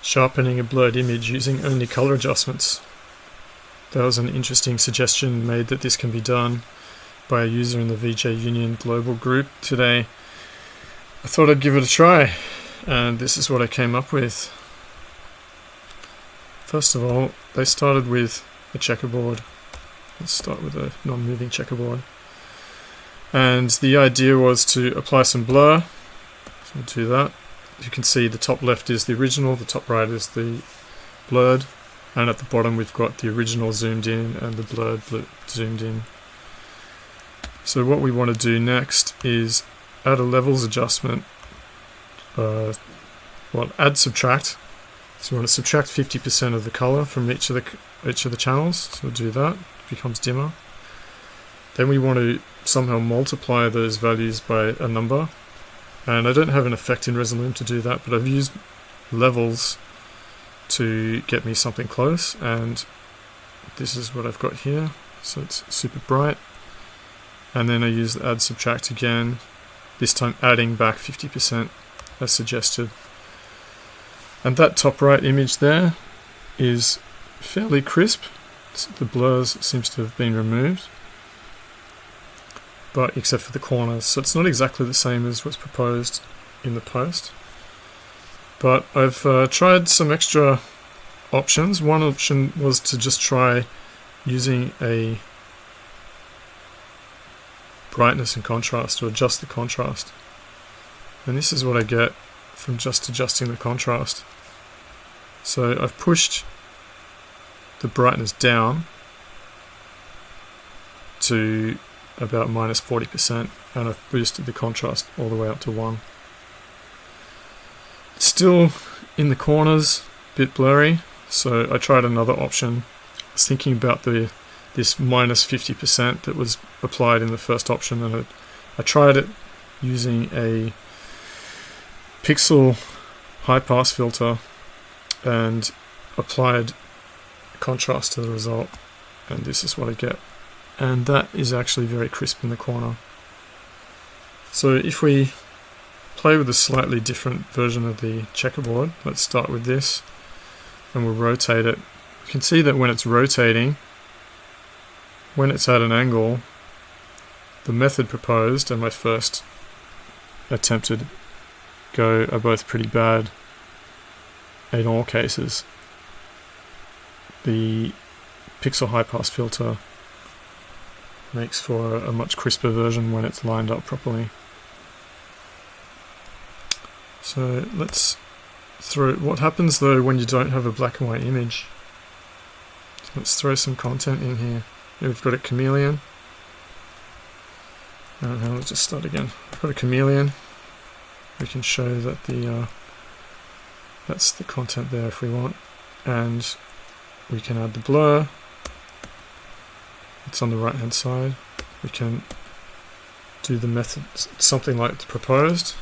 Sharpening a blurred image using only color adjustments. That was an interesting suggestion made that this can be done by a user in the VJ Union global group today. I thought I'd give it a try, and this is what I came up with. First of all, they started with a checkerboard. Let's start with a non-moving checkerboard. And the idea was to apply some blur. So we'll do that. You can see the top left is the original, the top right is the blurred, and at the bottom we've got the original zoomed in and the blurred zoomed in. So what we want to do next is add a levels adjustment. Add subtract. So we want to subtract 50% of the color from each of the channels. So we'll do that. It becomes dimmer. Then we want to somehow multiply those values by a number. And I don't have an effect in Resolume to do that, but I've used levels to get me something close, and this is what I've got here. So it's super bright. And then I use the add subtract again, this time adding back 50% as suggested. And that top right image there is fairly crisp. The blurs seems to have been removed, but except for the corners, so it's not exactly the same as what's proposed in the post. But I've tried some extra options. One option was to just try using a brightness and contrast, or adjust the contrast. And this is what I get from just adjusting the contrast. So I've pushed the brightness down to about minus 40%, and I've boosted the contrast all the way up to 1. It's still in the corners, a bit blurry, so I tried another option. I was thinking about this minus 50% that was applied in the first option, and I tried it using a pixel high pass filter and applied contrast to the result, and this is what I get. And that is actually very crisp in the corner. So if we play with a slightly different version of the checkerboard, let's start with this, and we'll rotate it. You can see that when it's rotating, when it's at an angle, the method proposed and my first attempted go are both pretty bad in all cases. The pixel high pass filter makes for a much crisper version when it's lined up properly. So let's throw, what happens though when you don't have a black and white image? Let's throw some content in here. We've got a chameleon. Let's just start again. We've got a chameleon. We can show that that's the content there if we want, and we can add the blur. It's on the right hand side. We can do the method something like proposed,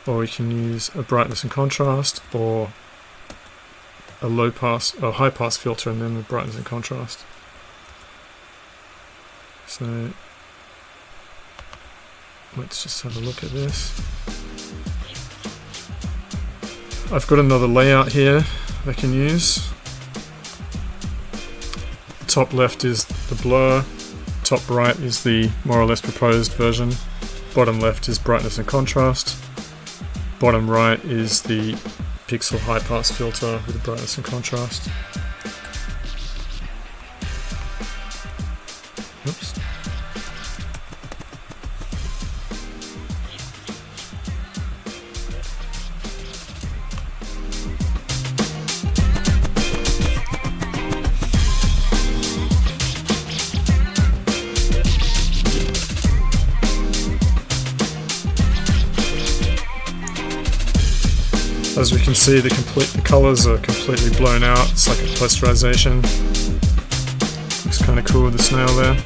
or we can use a brightness and contrast, or a low pass or high pass filter and then the brightness and contrast. So let's just have a look at this. I've got another layout here I can use. Top left is the blur, top right is the more or less proposed version, bottom left is brightness and contrast, bottom right is the pixel high pass filter with the brightness and contrast. Oops. As we can see, the colors are completely blown out. It's like a posterization. Looks kind of cool with the snail there.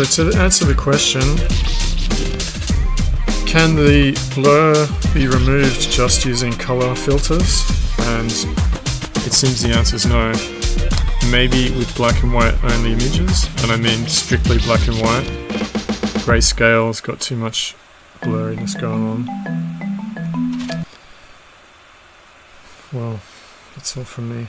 So to answer the question, can the blur be removed just using color filters? And it seems the answer is no. Maybe with black and white only images, and I mean strictly black and white. Grayscale's got too much blurriness going on. Well, that's all from me.